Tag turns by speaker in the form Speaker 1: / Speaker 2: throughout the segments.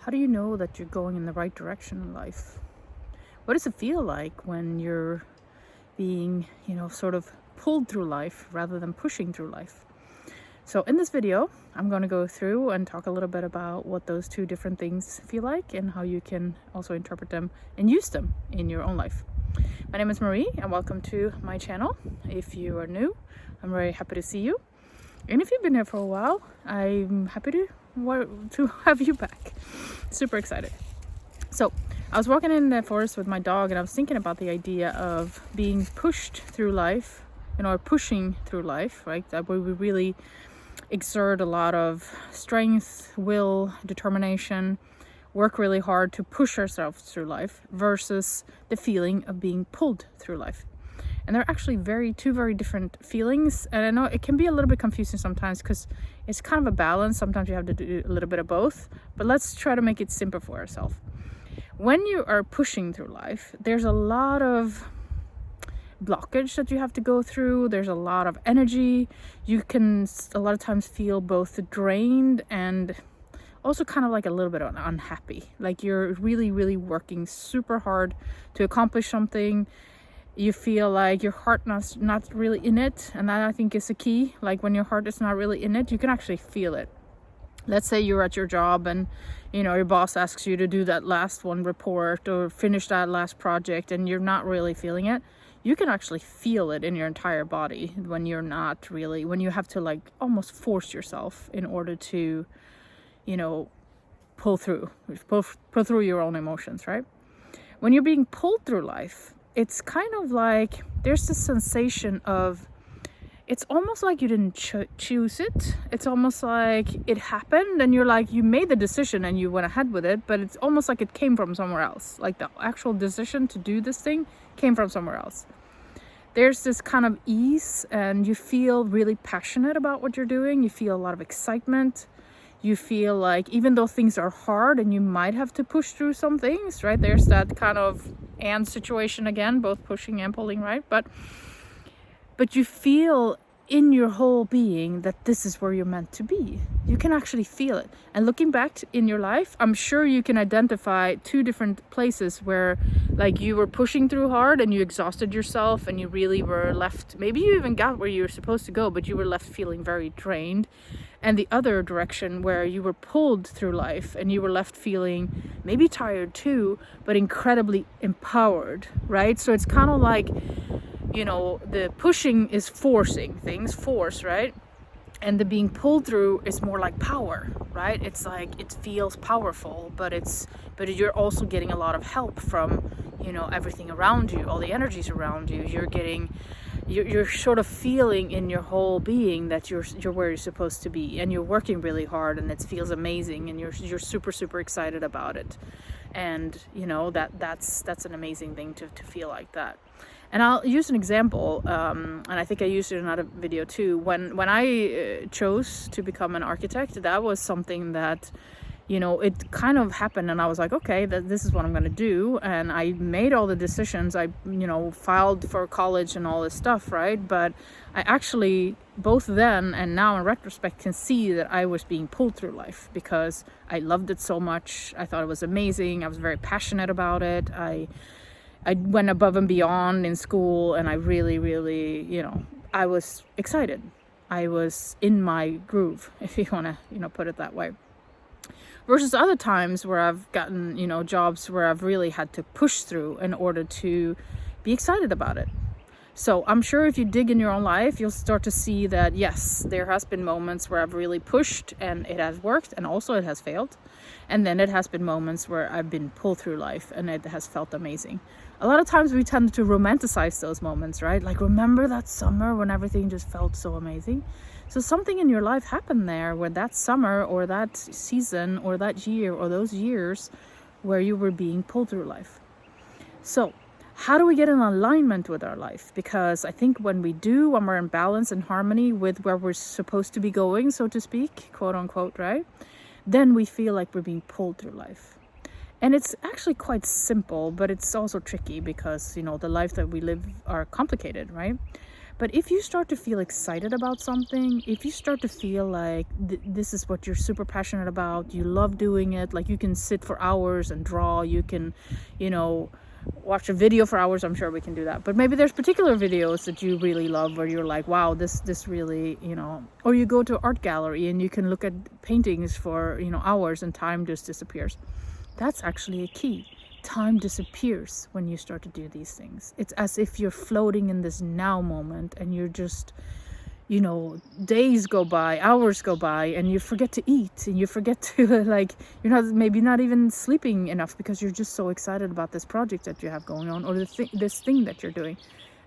Speaker 1: How do you know that you're going in the right direction in life? What does it feel like when you're being, sort of pulled through life rather than pushing through life? So in this video, I'm going to go through and talk a little bit about what those two different things feel like and how you can also interpret them and use them in your own life. My name is Marie and welcome to my channel. If you are new, I'm very happy to see you. And if you've been here for a while, I'm happy to have you back. Super excited. So I was walking in the forest with my dog and I was thinking about the idea of being pushed through life, or pushing through life, right? That we really exert a lot of strength, will, determination, work really hard to push ourselves through life versus the feeling of being pulled through life. And they're actually two very different feelings. And I know it can be a little bit confusing sometimes because it's kind of a balance. Sometimes you have to do a little bit of both. But let's try to make it simple for ourselves. When you are pushing through life, there's a lot of blockage that you have to go through. There's a lot of energy. You can a lot of times feel both drained and also kind of like a little bit unhappy. Like you're really, really working super hard to accomplish something. You feel like your heart not really in it, and that I think is the key. Like when your heart is not really in it, you can actually feel it. Let's say you're at your job and your boss asks you to do that last one report or finish that last project and you're not really feeling it. You can actually feel it in your entire body when you have to like almost force yourself in order to pull through your own emotions, right? When you're being pulled through life, it's kind of like there's this sensation of, it's almost like you didn't choose it. It's almost like it happened and you're like, you made the decision and you went ahead with it, but it's almost like it came from somewhere else. Like the actual decision to do this thing came from somewhere else. There's this kind of ease and you feel really passionate about what you're doing. You feel a lot of excitement. You feel like even though things are hard and you might have to push through some things, right? There's that kind of and situation again, both pushing and pulling, right? But you feel in your whole being that this is where you're meant to be. You can actually feel it. And looking back in your life, I'm sure you can identify two different places where like you were pushing through hard and you exhausted yourself and you really were left, maybe you even got where you were supposed to go, but you were left feeling very drained. And the other direction where you were pulled through life and you were left feeling maybe tired too, but incredibly empowered, right? So it's kind of like, the pushing is forcing things, force, right? And the being pulled through is more like power, right? It's like it feels powerful, but you're also getting a lot of help from, everything around you, all the energies around you. You're sort of feeling in your whole being that you're where you're supposed to be, and you're working really hard, and it feels amazing, and you're super, super excited about it. And that's an amazing thing to feel like that. And I'll use an example, and I think I used it in another video too. When I chose to become an architect, that was something that, it kind of happened, and I was like, okay, this is what I'm going to do. And I made all the decisions. I, filed for college and all this stuff, right? But I actually, both then and now in retrospect, can see that I was being pulled through life because I loved it so much. I thought it was amazing. I was very passionate about it. I went above and beyond in school, and I really, really, I was excited. I was in my groove, if you want to, put it that way. Versus other times where I've gotten, jobs where I've really had to push through in order to be excited about it. So I'm sure if you dig in your own life, you'll start to see that, yes, there has been moments where I've really pushed and it has worked, and also it has failed. And then it has been moments where I've been pulled through life and it has felt amazing. A lot of times we tend to romanticize those moments, right? Like, remember that summer when everything just felt so amazing? So something in your life happened there where that summer or that season or that year or those years where you were being pulled through life. So how do we get in alignment with our life? Because I think when we're in balance and harmony with where we're supposed to be going, so to speak, quote unquote, right? Then we feel like we're being pulled through life. And it's actually quite simple, but it's also tricky because, the life that we live are complicated, right? But if you start to feel excited about something, if you start to feel like this is what you're super passionate about, you love doing it, like you can sit for hours and draw, you can, you know, watch a video for hours. I'm sure we can do that. But maybe there's particular videos that you really love where you're like, wow, this really, you know, or you go to an art gallery and you can look at paintings for, you know, hours and time just disappears. That's actually a key. Time disappears when you start to do these things. It's as if you're floating in this now moment and you're just, you know, days go by, hours go by, and you forget to eat, and you forget to like, you're not, maybe not even sleeping enough because you're just so excited about this project that you have going on, or this thing that you're doing.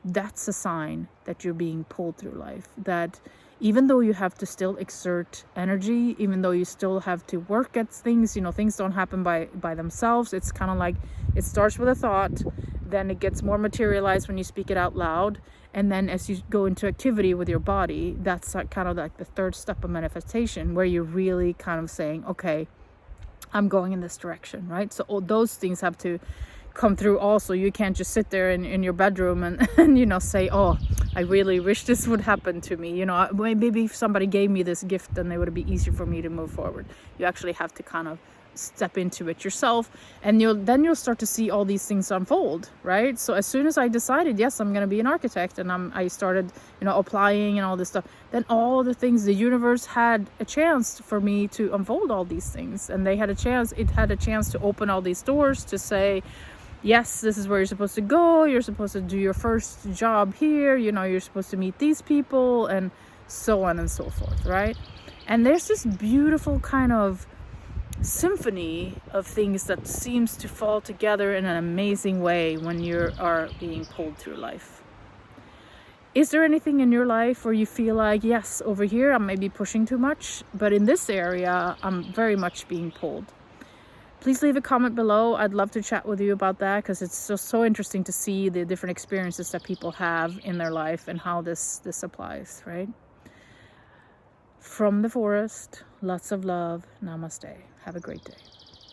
Speaker 1: That's a sign that you're being pulled through life, that even though you have to still exert energy, even though you still have to work at things, you know, things don't happen by themselves. It's kind of like it starts with a thought, then it gets more materialized when you speak it out loud, and then as you go into activity with your body, that's like kind of like the third step of manifestation, where you're really kind of saying, okay, I'm going in this direction, right? So all those things have to come through also. You can't just sit there in your bedroom and you know, say, oh, I really wish this would happen to me, you know, maybe if somebody gave me this gift, then it would be easier for me to move forward. You actually have to kind of step into it yourself, and you'll start to see all these things unfold, right? So as soon as I decided, yes, I'm going to be an architect, and I started, you know, applying and all this stuff, then all the things, the universe had a chance for me to unfold all these things, and it had a chance to open all these doors to say, yes, this is where you're supposed to go, you're supposed to do your first job here, you know, you're supposed to meet these people, and so on and so forth, right? And there's this beautiful kind of symphony of things that seems to fall together in an amazing way when you are being pulled through life. Is there anything in your life where you feel like, yes, over here I'm maybe pushing too much, but in this area I'm very much being pulled? Please leave a comment below. I'd love to chat with you about that, because it's just so interesting to see the different experiences that people have in their life and how this applies, right? From the forest, lots of love. Namaste. Have a great day.